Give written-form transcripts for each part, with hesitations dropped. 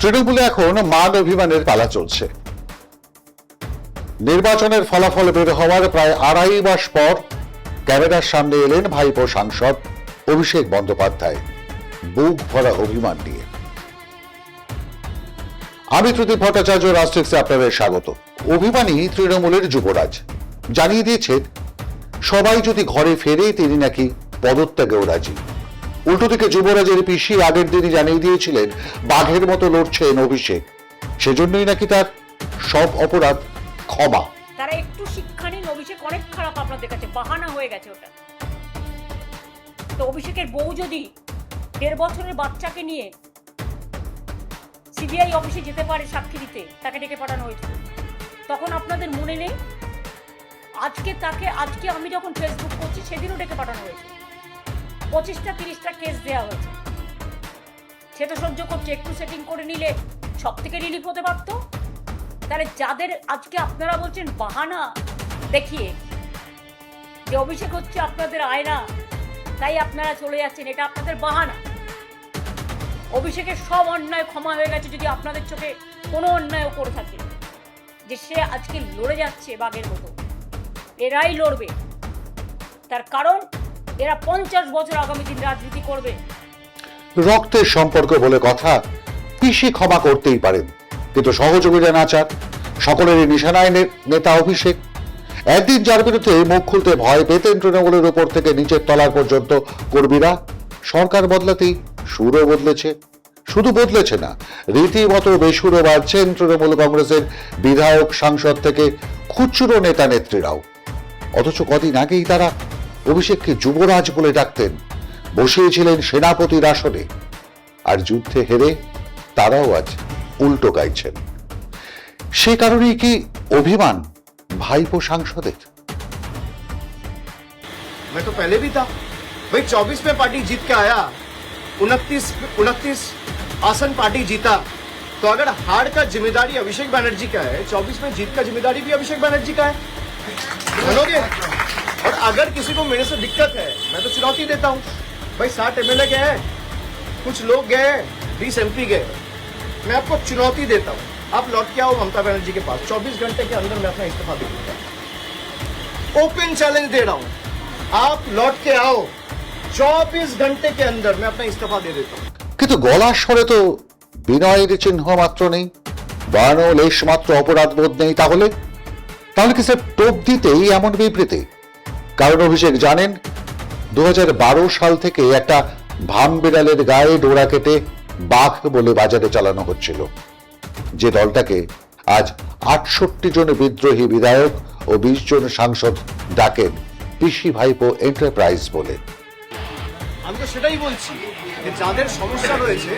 তৃণমূলে এখন মান অভিমানের পালা চলছে। নির্বাচনের ফলাফল বের হওয়ার প্রায় 2.5 মাস পর ক্যামেরার সামনে এলেন ভাইপো সাংসদ অভিষেক বন্দ্যোপাধ্যায় বুক ভরা অভিমান নিয়ে। আমি ত্রুতি ভট্টাচার্য, রাষ্ট্রিক্সে আপনাদের স্বাগত। অভিমানী তৃণমূলের যুবরাজ জানিয়ে দিয়েছেন সবাই যদি ঘরে ফেরে তিনি নাকি পদত্যাগেও রাজি। উল্টো দিকে যুবরাজের পিসি আগের দিনই জানিয়ে দিয়েছিলেন বাঘের মতো লড়ছেন অভিষেক, সেজন্যই নাকি তার সব অপরাধ ক্ষমা। তারা একটু শিক্ষা নিন, অভিষেক অনেক খারাপ আপনাদের কাছে, বাহানা হয়ে গেছে ওটা। তো অভিষেকের বউ যদি 1.5 বছরের বাচ্চাকে নিয়ে সিবিআই অফিসে যেতে পারে সাক্ষী দিতে, তাকে ডেকে পাঠানো হয়েছিল, তখন আপনাদের মনে নেই? আজকে আমি যখন ফেসবুক করছি সেদিনও ডেকে পাঠানো হয়েছে, 25টা 30টা কেস দেওয়া হয়েছে। সে তো সহ্য করছে, একটু সেটিং করে নিলে সব থেকে রিলিফ হতে পারত। তাহলে যাদের আজকে আপনারা বলছেন বাহানা দেখিয়ে যে অভিষেক হচ্ছে আপনাদের আয়না, তাই আপনারা চলে যাচ্ছেন, এটা আপনাদের বাহানা। অভিষেকের সব অন্যায় ক্ষমা হয়ে গেছে যদি আপনাদের চোখে কোনো অন্যায়ও করে থাকে। যে সে আজকে লড়ে যাচ্ছে বাঘের মতো, এরাই লড়বে। তার কারণ এরা 50 বছর আগামী দিন রাজনীতি করবে। রক্তের সম্পর্ক বলে কথা, পিসি ক্ষমা করতেই পারেন, কিন্তু সহযোগীরা নাচার সকলেরই নিশানায় নেতা অভিষেক। একদিন যার বিরুদ্ধে মুখ খুলতে ভয় পেতেন তৃণমূলের উপর থেকে নিচের তলার পর্যন্ত কর্মীরা, সরকার বদলাতেই সুরও বদলেছে। শুধু বদলেছে না, রীতিমতো বেসুরও বাড়ছেন তৃণমূল কংগ্রেসের বিধায়ক, সাংসদ থেকে খুচরো নেতা নেত্রীরাও। অথচ কদিন আগেই তারা অভিষেককে যুবরাজ বলে ডাকতেন, বসিয়েছিলেন সেনাপতির আসনে, আর যুদ্ধে হেরে তারাও আজ উল্টো গাইছেন। সে কারণেই কি অভিমান ভাইপো সাংসদের? मैं तो पहले भी था भाई। 24 में पार्टी जीत के आया, 29 आसन पार्टी जीता, तो अगर हार का जिम्मेदारी अभिषेक बनर्जी का है, 24 में जीत का जिम्मेदारी भी अभिषेक बनर्जी का है, मानोगे? और अगर किसी को मेरे से दिक्कत है, मैं तो चुनौती देता हूँ भाई। 60 MLA गए हैं, कुछ लोग गए, 20 MP गए, मैं आपको चुनौती देता हूँ, आप लौट के आओ ममता बनर्जी के पास, 24 घंटे के अंदर मैं अपना इस्तीफा दे दूंगा। ओपन चैलेंज दे रहा हूँ, आप लौट के आओ, 24 घंटे के अंदर मैं अपना इस्तीफा दे देता हूँ। কিন্তু গলার স্বরে তো বিনয়ের চিহ্ন মাত্র নেই, বানো লেশ মাত্র অপরাধ বোধ নেই। তাহলে কি স্যার টোপ দিতেই এমন বিবৃতি? কারণ অভিষেক জানেন 2012 সাল থেকে একটা ভাম বিড়ালের গায়ে ডোরা কেটে বাঘ বলে বাজারে চালানো হচ্ছিল, যে দলটাকে আজ 68 জন বিদ্রোহী বিধায়ক ও 20 জন সাংসদ ডাকেন পিসি ভাইপো এন্টারপ্রাইজ বলে। আমি তো সেটাই বলছি যে যাদের সমস্যা রয়েছে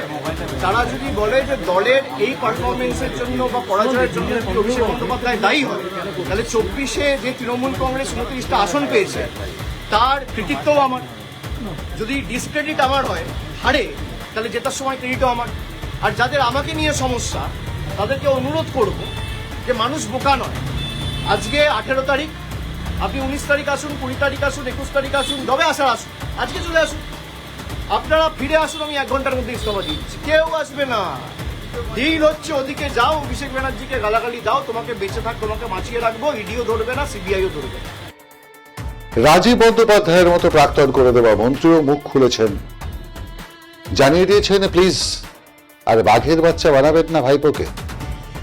তারা যদি বলে যে দলের এই পারফরমেন্সের জন্য বা পরাজয়ের জন্য অভিষেক বন্দ্যোপাধ্যায় দায়ী হয়, তাহলে 24-এ যে তৃণমূল কংগ্রেস 29টা আসন পেয়েছে তার কৃতিত্বও আমার। যদি ডিসক্রেডিট আমার হয়, হারে, তাহলে জেতার সময় ক্রেডিটও আমার। আর যাদের আমাকে নিয়ে সমস্যা তাদেরকে অনুরোধ করব যে মানুষ বোকা নয়। আজকে 18 তারিখ, আপনি 19 তারিখ আসুন, 20 তারিখ আসুন, 21 তারিখ আসুন, যবে আসার আসুন, আজকে চলে আসুন, আপনারা ফিরে আসুন, আমি 1 ঘন্টার মধ্যে ইস্তফা দিচ্ছি। কেউ আসবে না। ডিল হচ্ছে ওদিকে যাও, অভিষেক ব্যানার্জিকে গালাগালি দাও, তোমাকে বেঁচে থাক, তোমাকে বাঁচিয়ে রাখবো, ইডিও ধরবে না, সিবিআইও ধরবে না। রাজীব বন্দ্যোপাধ্যায়ের মতো প্রাক্তন করে দেওয়া মন্ত্রীও মুখ খুলেছেন, জানিয়ে দিয়েছেন প্লিজ আর বাঘের বাচ্চা বানাবেন না ভাইপোকে।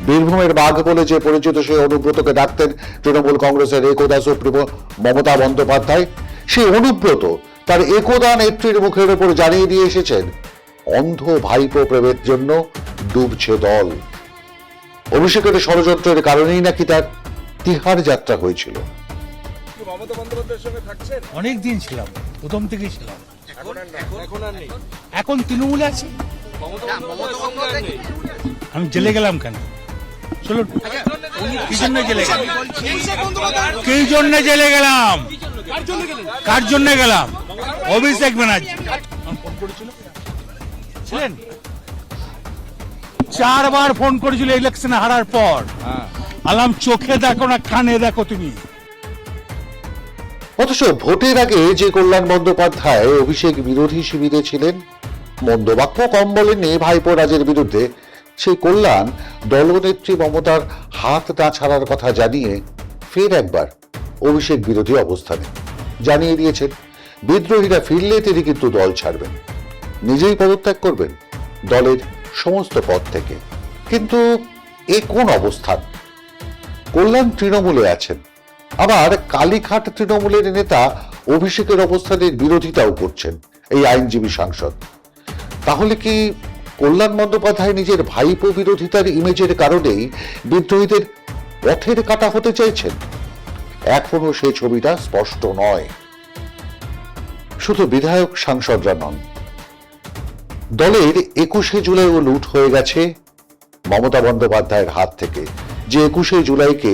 বীরভূমের বাঘ বলে যে পরিচিত সেই অনুব্রতকে ডাকতেন তৃণমূল কংগ্রেসের একদা সুপ্রিমো মমতা বন্দ্যোপাধ্যায়। সেই অনুব্রত তার একদা নেত্রীর মুখের উপর জানিয়ে দিয়ে এসেছেন অন্ধ ভাইপো প্রেমের জন্য ডুবছে দল। অভিষেকের ষড়যন্ত্রের কারণেই নাকি তার তিহার যাত্রা হয়েছিল। মমতা বন্দ্যোপাধ্যায়ের সঙ্গে থাকছেন? অনেক দিন ছিলাম, প্রথম থেকেই ছিলাম। এখন আর নেই। এখন তৃণমূলে আছি। আমি জেলে গেলাম কেন? চলুন, কি জন্য জেলে গেলাম? কি জন্য জেলে গেলাম? কার জন্য গেলাম? অভিষেক ব্যানার্জি ফোন করেছিল, ছিলেন 4 বার ফোন করেছিল ইলেকশনে হারার পর। আলাম চোখে দেখো না কানে দেখো তুমি। অথচ ভোটের আগে যে কল্যাণ বন্দ্যোপাধ্যায় অভিষেক বিরোধী শিবিরে ছিলেন, মন্দ বাক্য কম বলেননি ভাইপো রাজের বিরুদ্ধে সেই কল্যাণ দলনেত্রী মমতার হাত না ছাড়ার কথা জানিয়ে ফের একবার অভিষেক বিরোধী অবস্থানে জানিয়ে দিয়েছেন বিদ্রোহীরা ফিরলে তিনি কিন্তু দল ছাড়বেন, নিজেই পদত্যাগ করবেন দলের সমস্ত পদ থেকে। কিন্তু এ কোন অবস্থান? কল্যাণ তৃণমূলে আছেন, আবার কালীঘাট তৃণমূলের নেতা অভিষেকের অবস্থানের বিরোধিতাও করছেন এই আইনজীবী সাংসদ। তাহলে কি কল্যাণ বন্দ্যোপাধ্যায় নিজের ভাইপো বিরোধিতার ইমেজের কারণেই বিদ্রোহীদের পথের কাটা হতে চাইছেন? এখনো সেই ছবিটা স্পষ্ট নয়। শুধু বিধায়ক সাংসদরা নন, দলের 21শে জুলাইও লুট হয়ে গেছে মমতা বন্দ্যোপাধ্যায়ের হাত থেকে। যে 21শে জুলাইকে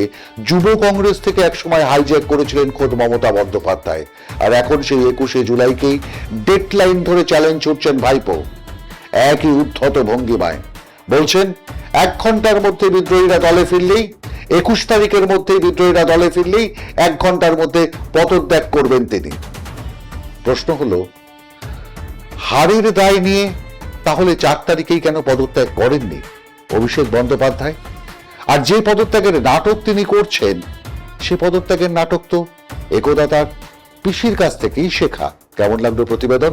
যুব কংগ্রেস থেকে একসময় হাইজ্যাক করেছিলেন খোদ মমতা বন্দ্যোপাধ্যায়, আর এখন সেই 21শে জুলাইকেই ডেডলাইন ধরে চ্যালেঞ্জ ছুটছেন ভাইপো একই উদ্ধত ভঙ্গিমায়। বলছেন 1 ঘন্টার মধ্যে বিদ্রোহীরা দলে ফিরলেই, 21 তারিখের মধ্যেই বিদ্রোহীরা দলে ফিরলেই 1 ঘন্টার মধ্যে পদত্যাগ করবেন তিনি। প্রশ্ন হলো, হারের দায় নিয়ে তাহলে 4 তারিখেই কেন পদত্যাগ করেননি অভিষেক বন্দ্যোপাধ্যায়? আর যে পদত্যাগের নাটক তিনি করছেন, সে পদত্যাগের নাটক তো একদা তার পিসির কাছ থেকেই শেখা। কেমন লাগলো প্রতিবেদন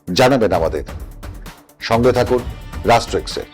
জানাবেন আমাদের। সঙ্গে থাকুন রাষ্ট্র এক্সের।